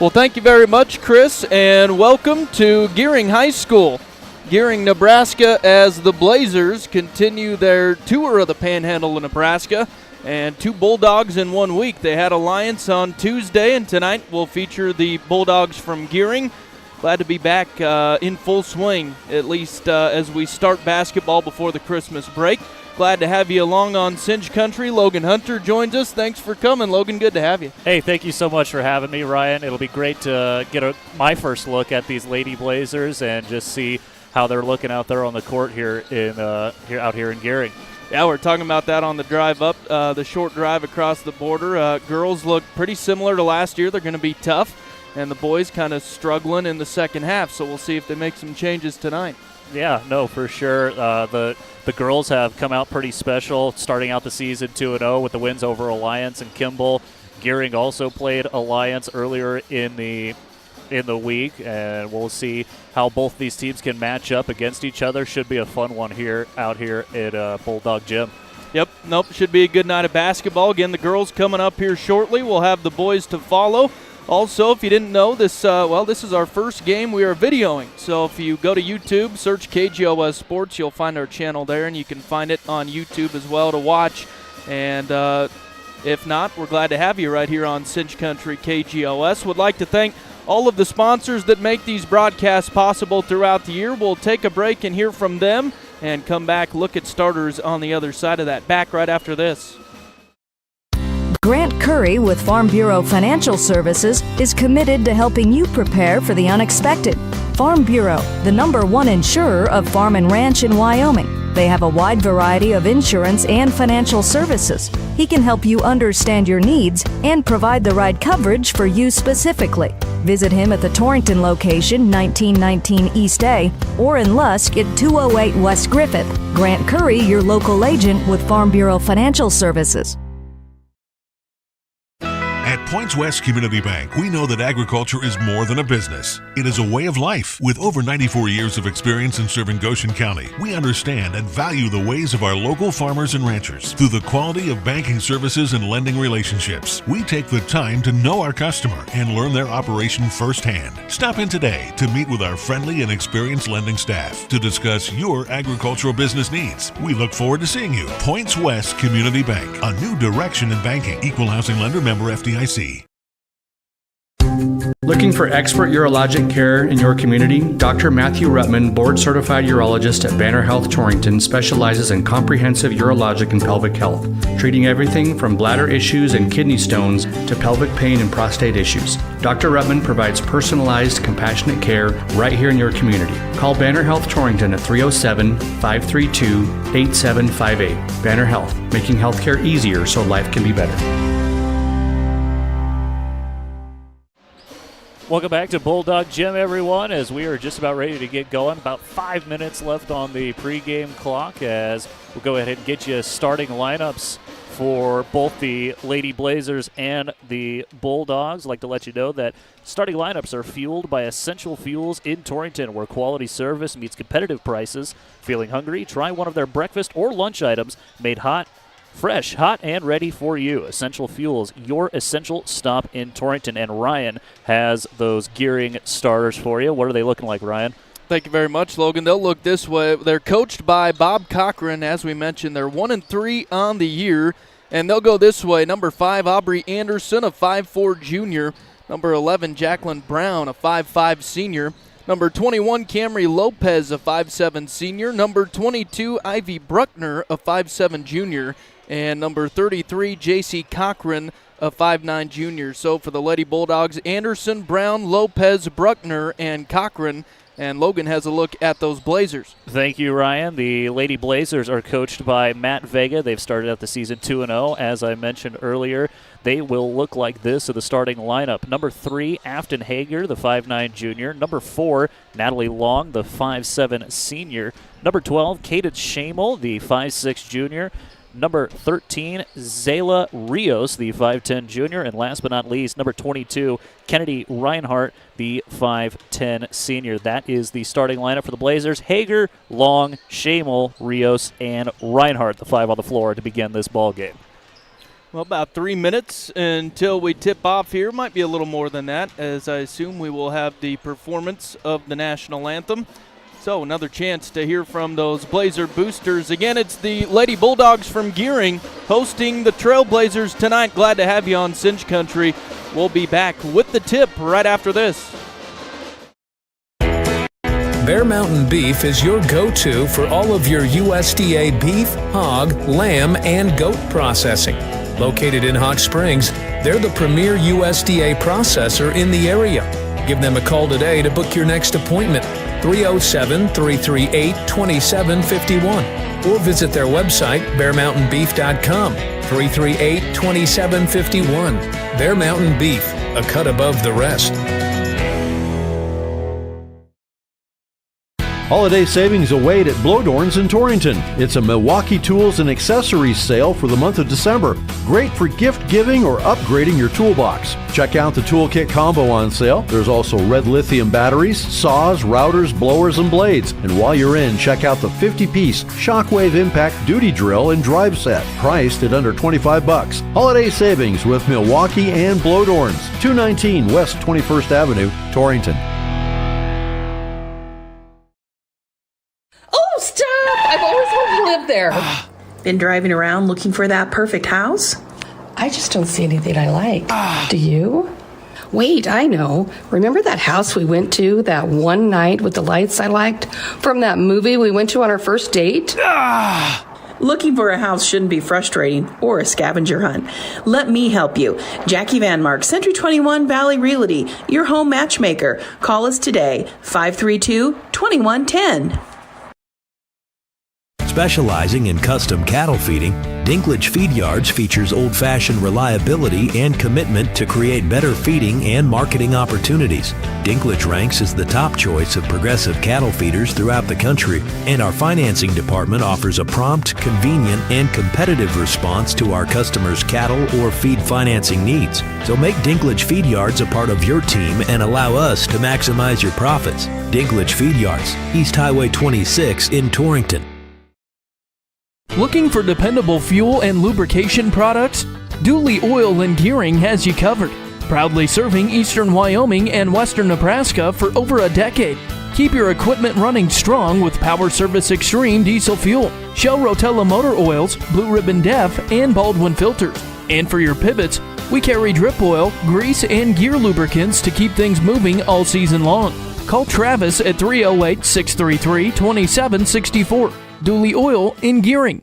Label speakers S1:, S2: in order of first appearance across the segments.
S1: Well, thank you very much, Chris, and welcome to Gering High School. Gering, Nebraska, as the Blazers continue their tour of the Panhandle of Nebraska, and 2 Bulldogs in 1 week. They had Alliance on Tuesday, and tonight will feature the Bulldogs from Gering. Glad to be back in full swing, at least as we start basketball before the Christmas break. Glad to have you along on Cinch Country. Logan Hunter joins us. Thanks for coming, Logan. Good to have you.
S2: Hey, thank you so much for having me, Ryan. It'll be great to get my first look at these Lady Blazers and just see how they're looking out there on the court here out here in Gering.
S1: Yeah, we're talking about that on the drive up, the short drive across the border. Girls look pretty similar to last year. They're going to be tough, and the boys kind of struggling in the second half, so we'll see if they make some changes tonight.
S2: Yeah, no, for sure. The girls have come out pretty special, starting out the season 2-0 with the wins over Alliance and Kimball. Gering also played Alliance earlier in the week, and we'll see how both these teams can match up against each other. Should be a fun one out here at Bulldog Gym.
S1: Yep, should be a good night of basketball. Again, the girls coming up here shortly. We'll have the boys to follow. Also, if you didn't know, this is our first game we are videoing. So if you go to YouTube, search KGOS Sports, you'll find our channel there, and you can find it on YouTube as well to watch. And if not, we're glad to have you right here on Cinch Country KGOS. Would like to thank all of the sponsors that make these broadcasts possible throughout the year. We'll take a break and hear from them and come back, look at starters on the other side of that. Back right after this.
S3: Grant Curry with Farm Bureau Financial Services is committed to helping you prepare for the unexpected. Farm Bureau, the #1 insurer of farm and ranch in Wyoming. They have a wide variety of insurance and financial services. He can help you understand your needs and provide the right coverage for you specifically. Visit him at the Torrington location, 1919 East A, or in Lusk at 208 West Griffith. Grant Curry, your local agent with Farm Bureau Financial Services.
S4: At Points West Community Bank, we know that agriculture is more than a business. It is a way of life. With over 94 years of experience in serving Goshen County, we understand and value the ways of our local farmers and ranchers. Through the quality of banking services and lending relationships, we take the time to know our customer and learn their operation firsthand. Stop in today to meet with our friendly and experienced lending staff to discuss your agricultural business needs. We look forward to seeing you. Points West Community Bank, a new direction in banking. Equal housing lender, member FDIC.
S5: Looking for expert urologic care in your community? Dr. Matthew Ruttman, board-certified urologist at Banner Health Torrington, specializes in comprehensive urologic and pelvic health, treating everything from bladder issues and kidney stones to pelvic pain and prostate issues. Dr. Ruttman provides personalized, compassionate care right here in your community. Call Banner Health Torrington at 307-532-8758. Banner Health, making healthcare easier so life can be better.
S2: Welcome back to Bulldog Gym, everyone, as we are just about ready to get going. About 5 minutes left on the pregame clock as we'll go ahead and get you starting lineups for both the Lady Blazers and the Bulldogs. I'd like to let you know that starting lineups are fueled by Essential Fuels in Torrington, where quality service meets competitive prices. Feeling hungry? Try one of their breakfast or lunch items made hot, fresh, hot, and ready for you. Essential Fuels, your essential stop in Torrington. And Ryan has those Gering starters for you. What are they looking like, Ryan?
S1: Thank you very much, Logan. They'll look this way. They're coached by Bob Cochran. As we mentioned, they're 1-3 on the year. And they'll go this way. Number 5, Aubrey Anderson, a 5'4 junior. Number 11, Jacqueline Brown, a 5'5 senior. Number 21, Camry Lopez, a 5'7 senior. Number 22, Ivy Bruckner, a 5'7 junior. And number 33, J.C. Cochran, a 5'9 junior. So for the Lady Bulldogs, Anderson, Brown, Lopez, Bruckner, and Cochran. And Logan has a look at those Blazers.
S2: Thank you, Ryan. The Lady Blazers are coached by Matt Vega. They've started out the season 2-0. As I mentioned earlier, they will look like this of the starting lineup. Number 3, Afton Hager, the 5'9 junior. Number 4, Natalie Long, the 5'7 senior. Number 12, Cadence Shamel, the 5'6 junior. Number 13, Zayla Rios, the 5'10 junior. And last but not least, number 22, Kennedy Reinhardt, the 5'10 senior. That is the starting lineup for the Blazers. Hager, Long, Shamel, Rios, and Reinhardt, the 5 on the floor to begin this ball game.
S1: Well, about 3 minutes until we tip off here. Might be a little more than that, as I assume we will have the performance of the national anthem. So another chance to hear from those Blazer boosters. Again, it's the Lady Bulldogs from Gering hosting the Trailblazers tonight. Glad to have you on Cinch Country. We'll be back with the tip right after this.
S6: Bear Mountain Beef is your go-to for all of your USDA beef, hog, lamb, and goat processing. Located in Hot Springs, they're the premier USDA processor in the area. Give them a call today to book your next appointment, 307-338-2751, or visit their website, bearmountainbeef.com, 338-2751. Bear Mountain Beef, a cut above the rest.
S7: Holiday savings await at Blowdorns in Torrington. It's a Milwaukee tools and accessories sale for the month of December. Great for gift giving or upgrading your toolbox. Check out the toolkit combo on sale. There's also red lithium batteries, saws, routers, blowers, and blades. And while you're in, check out the 50-piece Shockwave Impact duty drill and drive set, priced at under $25. Holiday savings with Milwaukee and Blowdorns, 219 West 21st Avenue, Torrington.
S8: Oh, stop! I've always wanted to live there.
S9: Been driving around looking for that perfect house?
S8: I just don't see anything I like. Do you? Wait, I know. Remember that house we went to that one night with the lights I liked from that movie we went to on our first date?
S9: Looking for a house shouldn't be frustrating or a scavenger hunt. Let me help you. Jackie Van Mark, Century 21 Valley Realty, your home matchmaker. Call us today, 532-2110.
S10: Specializing in custom cattle feeding, Dinklage Feed Yards features old-fashioned reliability and commitment to create better feeding and marketing opportunities. Dinklage ranks as the top choice of progressive cattle feeders throughout the country, and our financing department offers a prompt, convenient, and competitive response to our customers' cattle or feed financing needs. So make Dinklage Feed Yards a part of your team and allow us to maximize your profits. Dinklage Feed Yards, East Highway 26 in Torrington.
S1: Looking for dependable fuel and lubrication products? Dooley Oil in Gering has you covered. Proudly serving eastern Wyoming and western Nebraska for over a decade. Keep your equipment running strong with Power Service Extreme diesel fuel, Shell Rotella motor oils, Blue Ribbon Def, and Baldwin filters. And for your pivots, we carry drip oil, grease, and gear lubricants to keep things moving all season long. Call Travis at 308-633-2764. Dooley Oil in Gering.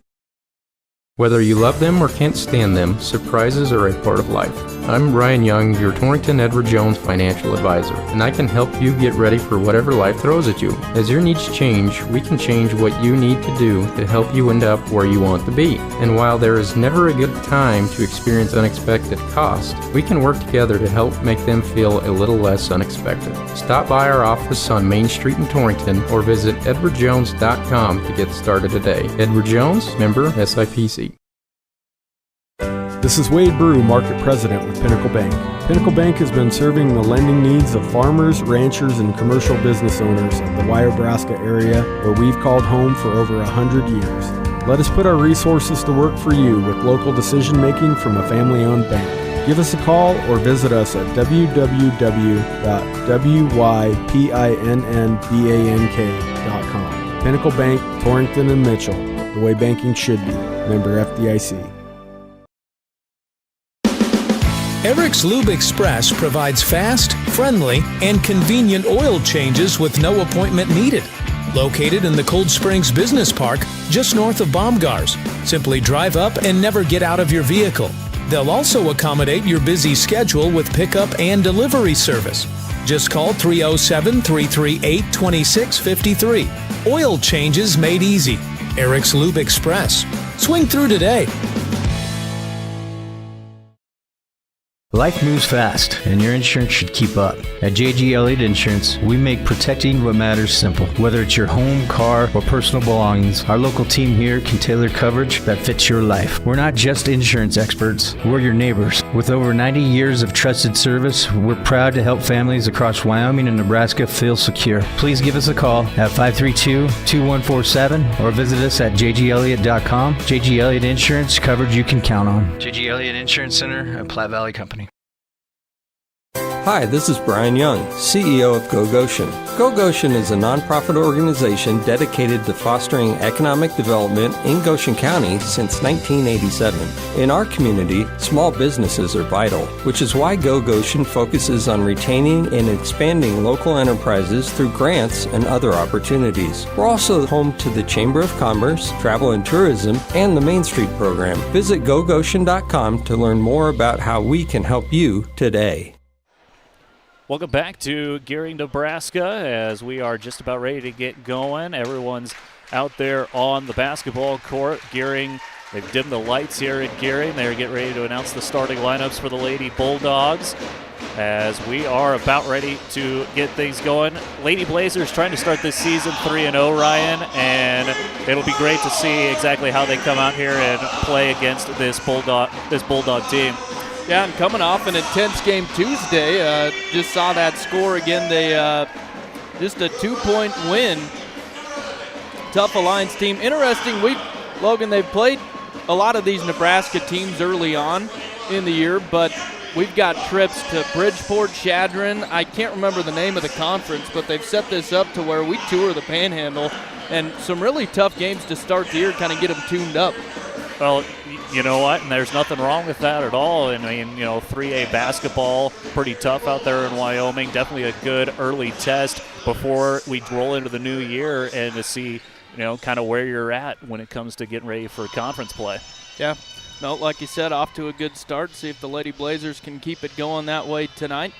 S5: Whether you love them or can't stand them, surprises are a part of life. I'm Ryan Young, your Torrington Edward Jones financial advisor, and I can help you get ready for whatever life throws at you. As your needs change, we can change what you need to do to help you end up where you want to be. And while there is never a good time to experience unexpected costs, we can work together to help make them feel a little less unexpected. Stop by our office on Main Street in Torrington or visit edwardjones.com to get started today. Edward Jones, member SIPC.
S11: This is Wade Brew, Market President with Pinnacle Bank. Pinnacle Bank has been serving the lending needs of farmers, ranchers, and commercial business owners of the Wyobraska area, where we've called home for over 100 years. Let us put our resources to work for you with local decision-making from a family-owned bank. Give us a call or visit us at www.wypinnbank.com. Pinnacle Bank, Torrington and Mitchell, the way banking should be. Member FDIC.
S6: Eric's Lube Express provides fast, friendly, and convenient oil changes with no appointment needed. Located in the Cold Springs Business Park, just north of Baumgars. Simply drive up and never get out of your vehicle. They'll also accommodate your busy schedule with pickup and delivery service. Just call 307-338-2653. Oil changes made easy. Eric's Lube Express. Swing through today.
S12: Life moves fast, and your insurance should keep up. At JG Elliott Insurance, we make protecting what matters simple. Whether it's your home, car, or personal belongings, our local team here can tailor coverage that fits your life. We're not just insurance experts, we're your neighbors. With over 90 years of trusted service, we're proud to help families across Wyoming and Nebraska feel secure. Please give us a call at 532-2147 or visit us at jgelliott.com. JG Elliott Insurance, coverage you can count on. JG Elliott Insurance Center at Platte Valley Company.
S13: Hi, this is Brian Young, CEO of Go Goshen. Go Goshen is a nonprofit organization dedicated to fostering economic development in Goshen County since 1987. In our community, small businesses are vital, which is why Go Goshen focuses on retaining and expanding local enterprises through grants and other opportunities. We're also home to the Chamber of Commerce, Travel and Tourism, and the Main Street program. Visit gogoshen.com to learn more about how we can help you today.
S2: Welcome back to Gering, Nebraska, as we are just about ready to get going. Everyone's out there on the basketball court. Gering, they've dimmed the lights here at Gering. They're getting ready to announce the starting lineups for the Lady Bulldogs, as we are about ready to get things going. Lady Blazers trying to start this season 3-0, Ryan, and it'll be great to see exactly how they come out here and play against this Bulldog team.
S1: Yeah, and coming off an intense game Tuesday, just saw that score again. They just a 2-point win. Tough Alliance team. Interesting week, Logan. They've played a lot of these Nebraska teams early on in the year, but we've got trips to Bridgeport, Chadron. I can't remember the name of the conference, but they've set this up to where we tour the Panhandle, and some really tough games to start the year, kind of get them tuned up.
S2: Well, you know what? And there's nothing wrong with that at all. I mean, 3A basketball, pretty tough out there in Wyoming. Definitely a good early test before we roll into the new year and to see, kind of where you're at when it comes to getting ready for conference play.
S1: Yeah. No, like you said, off to a good start. See if the Lady Blazers can keep it going that way tonight.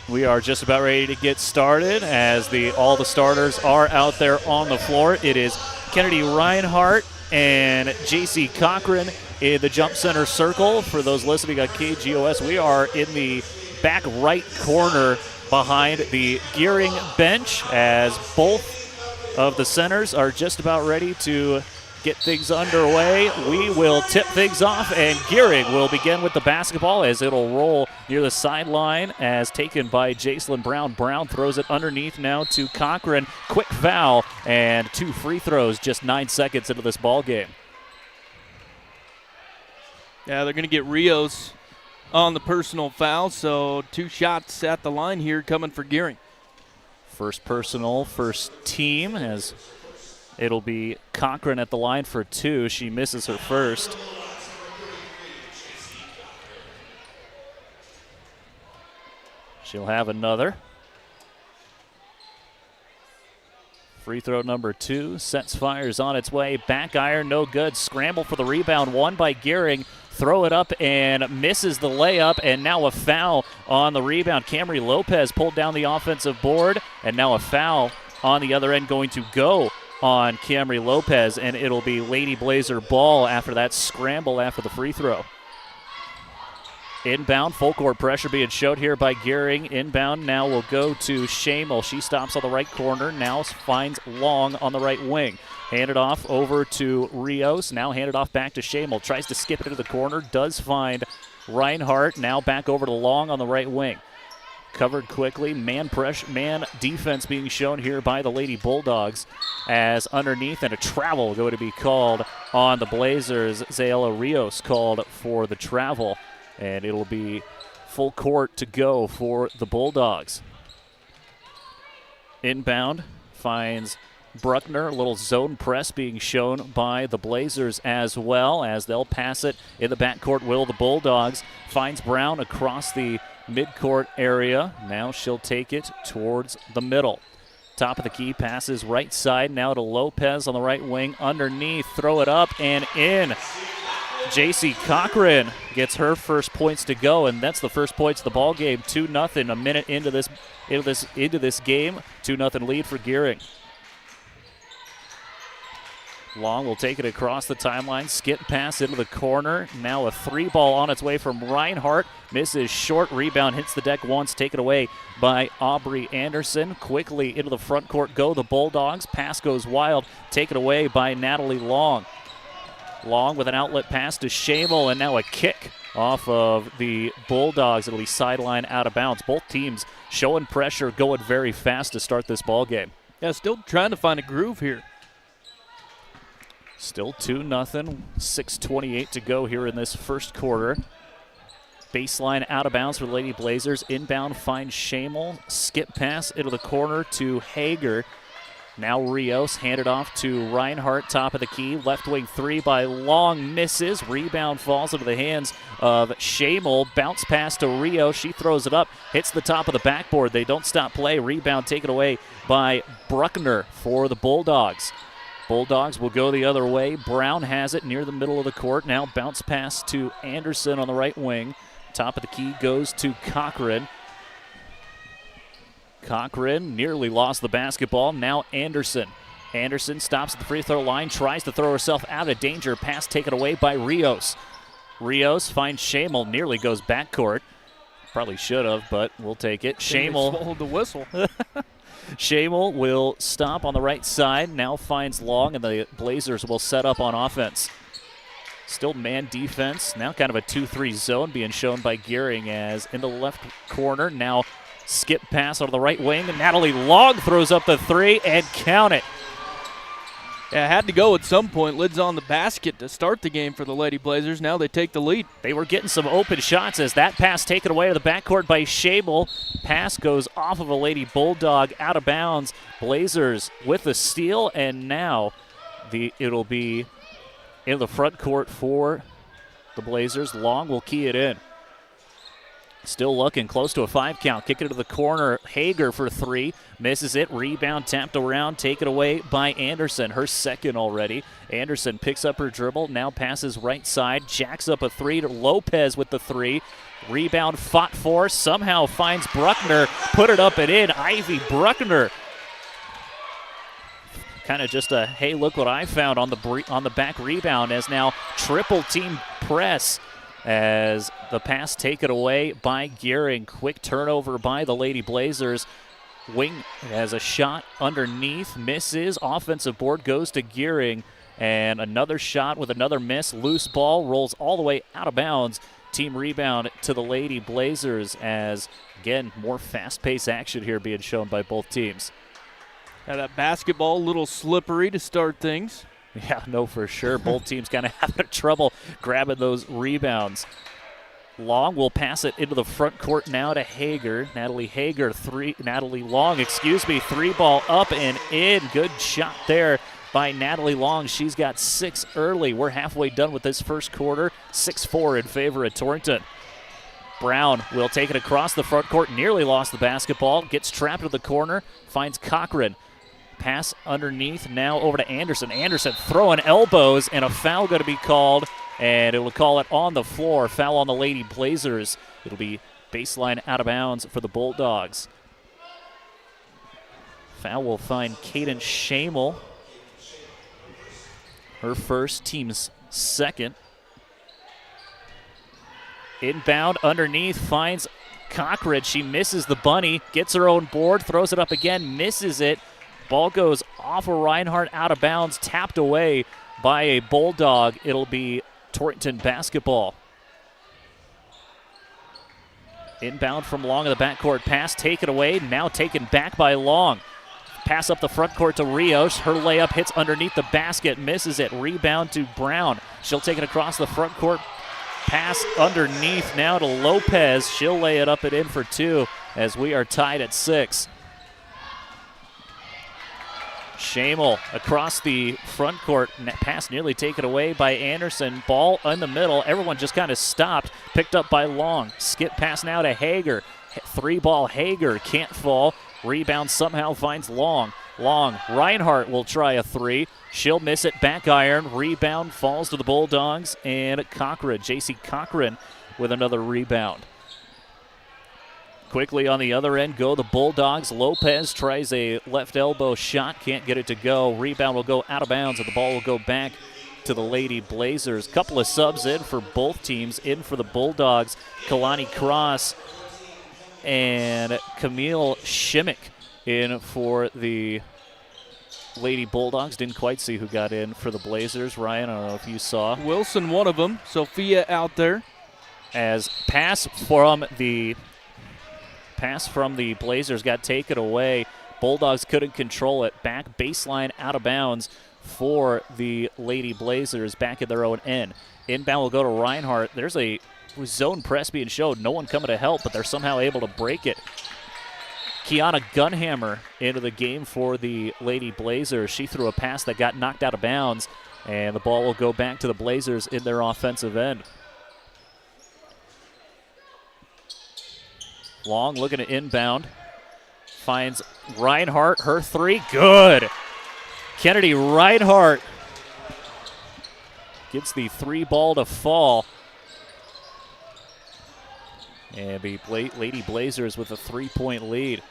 S2: We are just about ready to get started as all the starters are out there on the floor. It is Kennedy Reinhardt and J.C. Cochran in the jump center circle. For those listening on KGOS, we are in the back right corner behind the Gering bench as both of the centers are just about ready to get things underway. We will tip things off, and Gering will begin with the basketball as it'll roll near the sideline as taken by Jacelyn Brown. Brown throws it underneath now to Cochran. Quick foul and 2 free throws just 9 seconds into this ball game.
S1: Yeah, they're going to get Rios on the personal foul, so 2 shots at the line here coming for Gering.
S2: First personal, first team, as it'll be Cochran at the line for 2. She misses her first. She'll have another. Free throw number 2. Sets fires on its way. Back iron, no good. Scramble for the rebound. Won by Gering. Throw it up and misses the layup. And now a foul on the rebound. Camry Lopez pulled down the offensive board. And now a foul on the other end going to go on Camry Lopez. And it'll be Lady Blazer ball after that scramble after the free throw. Inbound, full court pressure being showed here by Gering. Inbound now will go to Shamel. She stops on the right corner, now finds Long on the right wing. Handed off over to Rios, now handed off back to Shamel. Tries to skip it into the corner, does find Reinhardt, now back over to Long on the right wing. Covered quickly, man defense being shown here by the Lady Bulldogs as underneath, and a travel going to be called on the Blazers. Zayla Rios called for the travel. And it'll be full court to go for the Bulldogs. Inbound finds Bruckner. A little zone press being shown by the Blazers as well, as they'll pass it in the backcourt. Will the Bulldogs finds Brown across the midcourt area. Now she'll take it towards the middle. Top of the key, passes right side now to Lopez on the right wing. Underneath, throw it up and in. J.C. Cochran gets her first points to go, and that's the first points of the ball game. 2-0 a minute into this game. 2-0 lead for Gering. Long will take it across the timeline. Skip pass into the corner. Now a 3-ball on its way from Reinhardt. Misses short. Rebound hits the deck once. Taken away by Aubrey Anderson. Quickly into the front court go the Bulldogs. Pass goes wild. Taken away by Natalie Long. Long with an outlet pass to Shamel, and now a kick off of the Bulldogs. It'll be sideline out of bounds. Both teams showing pressure, going very fast to start this ball game.
S1: Yeah, still trying to find a groove here.
S2: Still 2-0, 6:28 to go here in this first quarter. Baseline out of bounds for the Lady Blazers. Inbound finds Shamel. Skip pass into the corner to Hager. Now Rios handed off to Reinhardt, top of the key. Left wing 3 by Long, misses. Rebound falls into the hands of Shamel. Bounce pass to Rios. She throws it up, hits the top of the backboard. They don't stop play. Rebound taken away by Bruckner for the Bulldogs. Bulldogs will go the other way. Brown has it near the middle of the court. Now bounce pass to Anderson on the right wing. Top of the key goes to Cochran. Cochran nearly lost the basketball. Now Anderson. Anderson stops at the free throw line, tries to throw herself out of danger. Pass taken away by Rios. Rios finds Shamel, nearly goes backcourt. Probably should have, but we'll take it. Shamel.
S1: Swallowed the whistle.
S2: Shamel will stop on the right side. Now finds Long, and the Blazers will set up on offense. Still man defense. Now kind of a 2-3 zone being shown by Gering as in the left corner. Now skip pass on the right wing. Natalie Long throws up the 3 and count it.
S1: Yeah, had to go at some point. Lids on the basket to start the game for the Lady Blazers. Now they take the lead.
S2: They were getting some open shots as that pass taken away to the backcourt by Shamel. Pass goes off of a Lady Bulldog out of bounds. Blazers with the steal, and now it'll be in the front court for the Blazers. Long will key it in. Still looking close to a 5 count. Kick it to the corner. Hager for 3. Misses it. Rebound tapped around. Taken away by Anderson. Her second already. Anderson picks up her dribble. Now passes right side. Jacks up a 3 to Lopez with the 3. Rebound fought for. Somehow finds Bruckner. Put it up and in. Ivy Bruckner. Kind of just a, hey, look what I found on the back rebound, as now triple team press as the pass taken away by Gering. Quick turnover by the Lady Blazers. Wing has a shot underneath, misses. Offensive board goes to Gering, and another shot with another miss. Loose ball rolls all the way out of bounds. Team rebound to the Lady Blazers as, again, more fast-paced action here being shown by both teams.
S1: Yeah, that basketball a little slippery to start things.
S2: Yeah, no, for sure. Both teams kind of having trouble grabbing those rebounds. Long will pass it into the front court now to Hager. Natalie Long, 3-ball up and in. Good shot there by Natalie Long. She's got 6 early. We're halfway done with this first quarter. 6-4 in favor of Torrington. Brown will take it across the front court. Nearly lost the basketball. Gets trapped to the corner. Finds Cochran. Pass underneath, now over to Anderson. Anderson throwing elbows, and a foul going to be called, and it will call it on the floor. Foul on the Lady Blazers. It'll be baseline out of bounds for the Bulldogs. Foul will find Cadence Shamel. Her first, team's second. Inbound underneath, finds Cochran. She misses the bunny, gets her own board, throws it up again, misses it. Ball goes off of Reinhardt, out of bounds, tapped away by a Bulldog. It'll be Torrington basketball. Inbound from Long in the backcourt. Pass taken away, now taken back by Long. Pass up the front court to Rios. Her layup hits underneath the basket, misses it. Rebound to Brown. She'll take it across the front court. Pass underneath now to Lopez. She'll lay it up and in for 2 as we are tied at 6. Shamel across the front court. Pass nearly taken away by Anderson. Ball in the middle. Everyone just kind of stopped. Picked up by Long. Skip pass now to Hager. 3-ball Hager can't fall. Rebound somehow finds Long. Long. Reinhardt will try a 3. She'll miss it. Back iron. Rebound falls to the Bulldogs. And Cochran. J.C. Cochran with another rebound. Quickly on the other end go the Bulldogs. Lopez tries a left elbow shot, can't get it to go. Rebound will go out of bounds, and the ball will go back to the Lady Blazers. Couple of subs in for both teams. In for the Bulldogs, Kalani Cross and Camille Shimmick in for the Lady Bulldogs. Didn't quite see who got in for the Blazers. Ryan, I don't know if you saw.
S1: Wilson, one of them. Sophia out there.
S2: As pass from the Blazers got taken away. Bulldogs couldn't control it. Back baseline out of bounds for the Lady Blazers back at their own end. Inbound will go to Reinhardt. There's a zone press being showed. No one coming to help, but they're somehow able to break it. Kiana Gunhammer into the game for the Lady Blazers. She threw a pass that got knocked out of bounds, and the ball will go back to the Blazers in their offensive end. Long looking to inbound. Finds Reinhardt, her three, good. Kennedy Reinhardt gets the three ball to fall. And the Lady Blazers with a 3-point lead.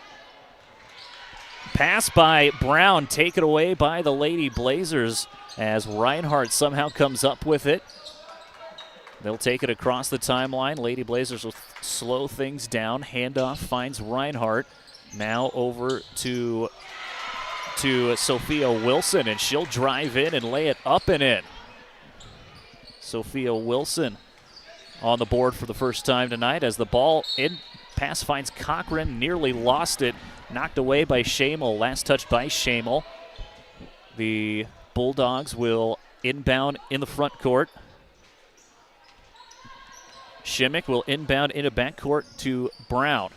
S2: Pass by Brown, taken away by the Lady Blazers as Reinhardt somehow comes up with it. They'll take it across the timeline. Lady Blazers will slow things down. Handoff finds Reinhardt. Now over to Sophia Wilson, and she'll drive in and lay it up and in. Sophia Wilson on the board for the first time tonight as the ball in. Pass finds Cochran, nearly lost it. Knocked away by Shamel. Last touch by Shamel. The Bulldogs will inbound in the front court. Shimmick will inbound into backcourt to Brown.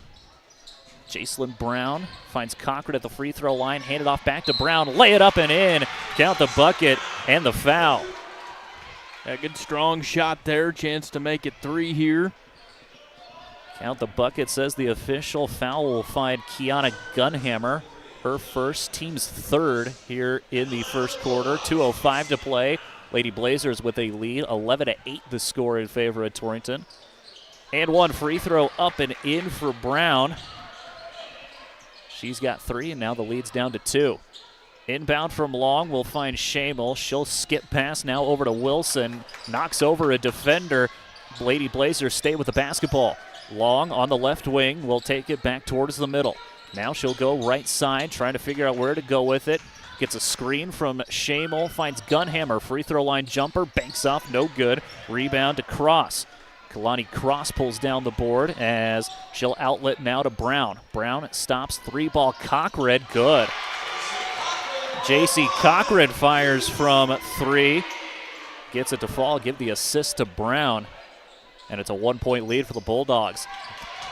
S2: Jacelyn Brown finds Cochran at the free throw line. Hand it off back to Brown. Lay it up and in. Count the bucket and the foul.
S1: A good strong shot there. Chance to make it 3 here.
S2: Count the bucket, says the official. Foul will find Kiana Gunhammer. Her first, team's third here in the first quarter. 2:05 to play. Lady Blazers with a lead. 11-8 the score in favor of Torrington. And one free throw up and in for Brown. She's got 3, and now the lead's down to 2. Inbound from Long will find Shamel. She'll skip pass now over to Wilson. Knocks over a defender. Lady Blazers stay with the basketball. Long on the left wing will take it back towards the middle. Now she'll go right side, trying to figure out where to go with it. Gets a screen from Shamel, finds Gunhammer. Free throw line jumper, banks off, no good. Rebound to Cross. Kalani Cross pulls down the board as she'll outlet now to Brown. Brown stops, 3-ball Cochran, good. J.C. Cochran fires from 3. Gets it to fall, give the assist to Brown. And it's a 1-point lead for the Bulldogs.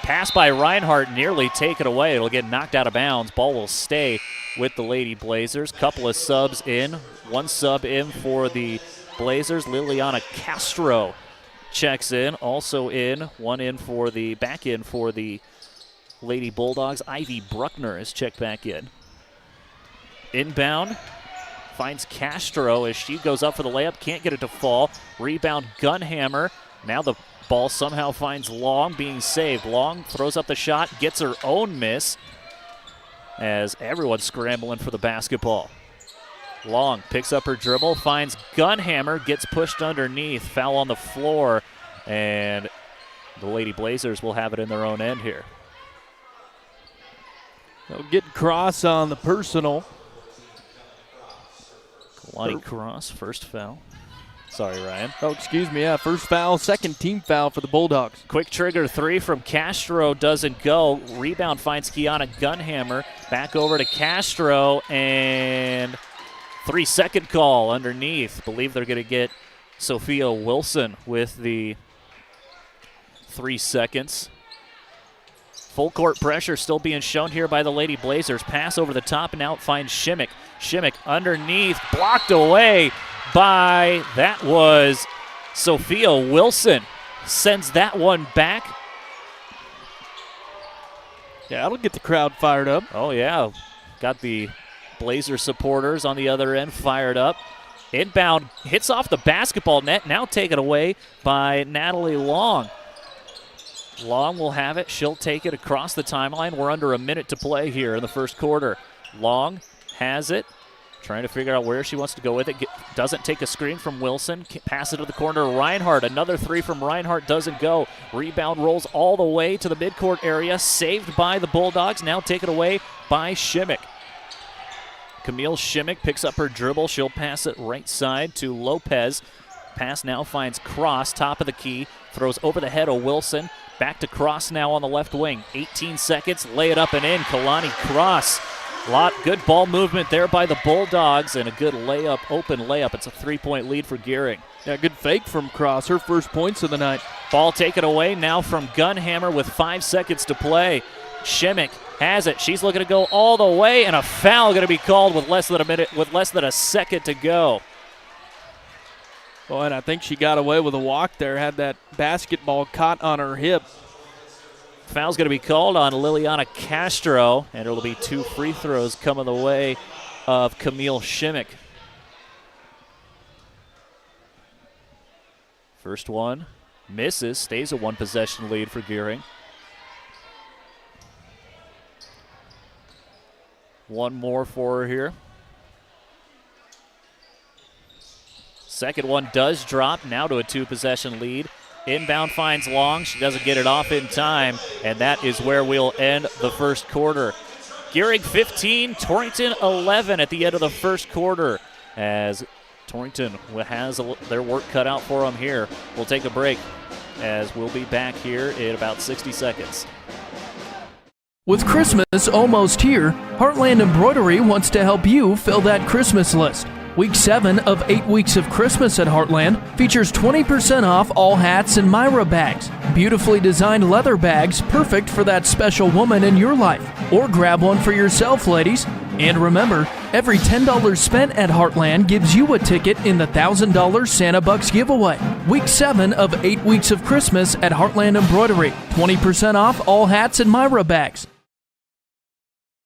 S2: Pass by Reinhardt, nearly taken away. It'll get knocked out of bounds. Ball will stay with the Lady Blazers. Couple of subs in. One sub in for the Blazers. Liliana Castro checks in. Also in. One in for the back in for the Lady Bulldogs. Ivy Bruckner is checked back in. Inbound. Finds Castro as she goes up for the layup. Can't get it to fall. Rebound Gunhammer. Now the ball somehow finds Long, being saved. Long throws up the shot, gets her own miss as everyone's scrambling for the basketball. Long picks up her dribble, finds Gunhammer, gets pushed underneath. Foul on the floor, and the Lady Blazers will have it in their own end here.
S1: They'll get Cross on the personal.
S2: Kalani Cross, first foul. Sorry, Ryan.
S1: Oh, excuse me. Yeah, first foul, second team foul for the Bulldogs.
S2: Quick trigger 3 from Castro doesn't go. Rebound finds Kiana Gunhammer. Back over to Castro, and 3-second call underneath. Believe they're going to get Sophia Wilson with the 3 seconds. Full court pressure still being shown here by the Lady Blazers. Pass over the top and out finds Shimmick. Shimmick underneath, blocked away by, that was Sophia Wilson. Sends that one back.
S1: Yeah, that'll get the crowd fired up.
S2: Oh, yeah. Got the Blazer supporters on the other end fired up. Inbound hits off the basketball net, now taken away by Natalie Long. Long will have it. She'll take it across the timeline. We're under a minute to play here in the first quarter. Long has it. Trying to figure out where she wants to go with it. Doesn't take a screen from Wilson. Pass it to the corner. Reinhardt. Another three from Reinhardt. Doesn't go. Rebound rolls all the way to the midcourt area. Saved by the Bulldogs. Now taken away by Shimmick. Camille Shimmick picks up her dribble. She'll pass it right side to Lopez. Pass now finds Cross. Top of the key. Throws over the head of Wilson. Back to Cross now on the left wing. 18 seconds. Lay it up and in. Kalani Cross. Good ball movement there by the Bulldogs and a good layup, open layup. It's a 3-point lead for Gering.
S1: Yeah, good fake from Cross. Her first points of the night.
S2: Ball taken away now from Gunhammer with 5 seconds to play. Shimmick has it. She's looking to go all the way, and a foul going to be called with less than a second to go.
S1: Well, and I think she got away with a walk there, had that basketball caught on her hip.
S2: Foul's going to be called on Liliana Castro, and it'll be 2 free throws coming the way of Camille Shimmick. First one misses, stays a 1-possession lead for Gering. One more for her here. Second one does drop, now to a 2-possession lead. Inbound finds Long. She doesn't get it off in time, and that is where we'll end the first quarter. Gering 15, Torrington 11 at the end of the first quarter, as Torrington has their work cut out for them here. We'll take a break, as we'll be back here in about 60 seconds.
S1: With Christmas almost here, Heartland Embroidery wants to help you fill that Christmas list. Week 7 of 8 weeks of Christmas at Heartland features 20% off all hats and Myra bags. Beautifully designed leather bags, perfect for that special woman in your life. Or grab one for yourself, ladies. And remember, every $10 spent at Heartland gives you a ticket in the $1,000 Santa Bucks giveaway. Week 7 of 8 weeks of Christmas at Heartland Embroidery. 20% off all hats and Myra bags.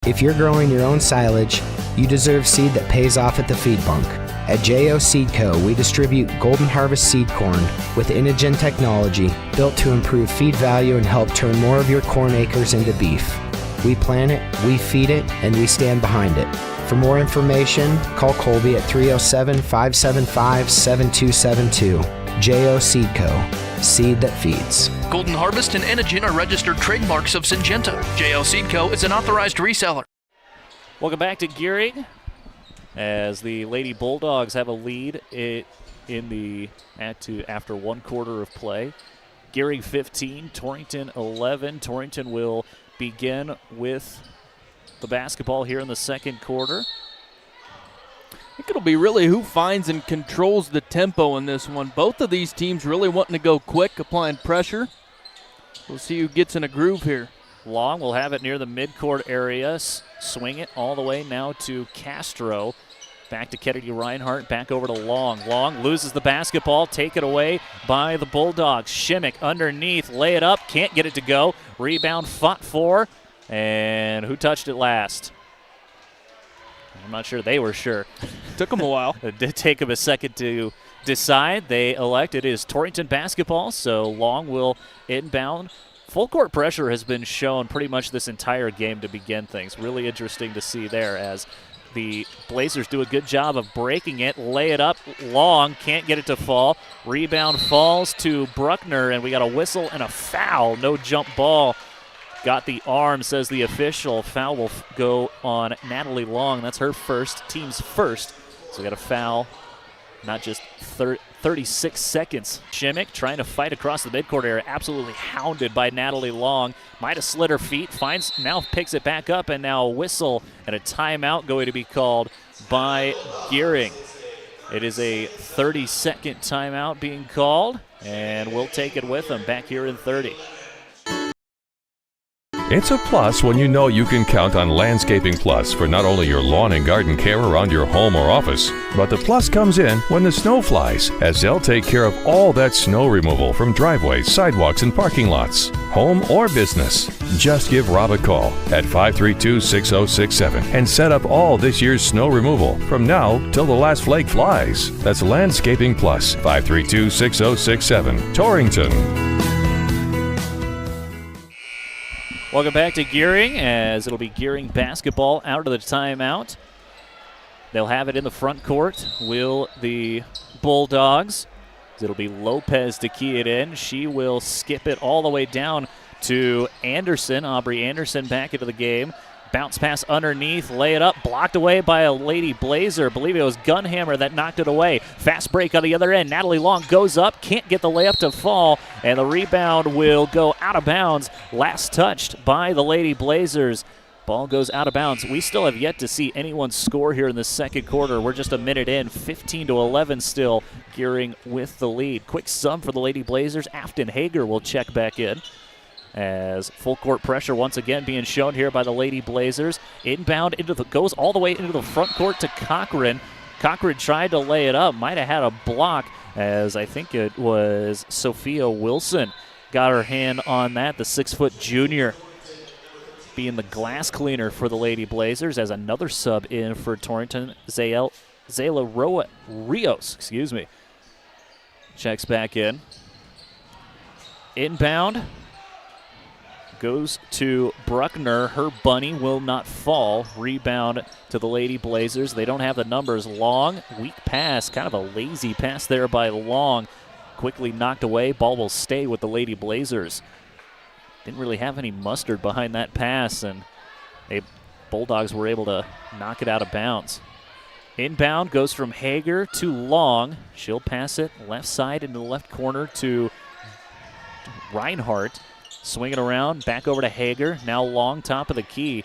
S14: If you're growing your own silage, you deserve seed that pays off at the feed bunk. At J.O. Seed Co., we distribute Golden Harvest seed corn with Inogen technology built to improve feed value and help turn more of your corn acres into beef. We plant it, we feed it, and we stand behind it. For more information, call Colby at 307-575-7272. J.O. Seed Co., seed that feeds.
S1: Golden Harvest and Inogen are registered trademarks of Syngenta. JL Seed Co. is an authorized reseller.
S2: Welcome back to Gering, as the Lady Bulldogs have a lead after 1 quarter of play. Gering 15, Torrington 11. Torrington will begin with the basketball here in the second quarter.
S1: I think it'll be really who finds and controls the tempo in this one. Both of these teams really wanting to go quick, applying pressure. We'll see who gets in a groove here.
S2: Long will have it near the midcourt area. Swing it all the way now to Castro. Back to Kennedy Reinhardt, back over to Long. Long loses the basketball, taken away by the Bulldogs. Shimmick underneath, lay it up, can't get it to go. Rebound fought for, and who touched it last? I'm not sure they were sure.
S1: Took them a while.
S2: It did take them a second to decide. They elect it is Torrington basketball, so Long will inbound. Full court pressure has been shown pretty much this entire game to begin things. Really interesting to see there as the Blazers do a good job of breaking it. Lay it up. Long can't get it to fall. Rebound falls to Bruckner, and we got a whistle and a foul. No jump ball. Got the arm, says the official. Foul will go on Natalie Long. That's her first, team's first. So we got a foul, not just 36 seconds. Shimmick trying to fight across the midcourt area, absolutely hounded by Natalie Long. Might have slid her feet, now picks it back up, and now a whistle and a timeout going to be called by Gering. It is a 30-second timeout being called, and we'll take it with them back here in 30.
S15: It's a plus when you know you can count on Landscaping Plus for not only your lawn and garden care around your home or office, but the plus comes in when the snow flies, as they'll take care of all that snow removal from driveways, sidewalks, and parking lots, home or business. Just give Rob a call at 532-6067 and set up all this year's snow removal from now till the last flake flies. That's Landscaping Plus, 532-6067, Torrington.
S2: Welcome back to Gering, as it'll be Gering basketball out of the timeout. They'll have it in the front court. Will the Bulldogs? It'll be Lopez to key it in. She will skip it all the way down to Anderson. Aubrey Anderson back into the game. Bounce pass underneath, lay it up, blocked away by a Lady Blazer. I believe it was Gunhammer that knocked it away. Fast break on the other end. Natalie Long goes up, can't get the layup to fall, and the rebound will go out of bounds. Last touched by the Lady Blazers. Ball goes out of bounds. We still have yet to see anyone score here in the second quarter. We're just a minute in, 15-11 still. Gering with the lead. Quick sub for the Lady Blazers. Afton Hager will check back in, as full court pressure once again being shown here by the Lady Blazers. Inbound goes all the way into the front court to Cochran. Cochran tried to lay it up, might have had a block, as I think it was Sophia Wilson got her hand on that, the 6-foot junior, being the glass cleaner for the Lady Blazers, as another sub in for Torrington. Zayla Rios, checks back in. Inbound goes to Bruckner. Her bunny will not fall. Rebound to the Lady Blazers. They don't have the numbers. Long, weak pass, kind of a lazy pass there by Long. Quickly knocked away. Ball will stay with the Lady Blazers. Didn't really have any mustard behind that pass, and the Bulldogs were able to knock it out of bounds. Inbound goes from Hager to Long. She'll pass it left side into the left corner to Reinhardt. Swing it around, back over to Hager. Now Long, top of the key.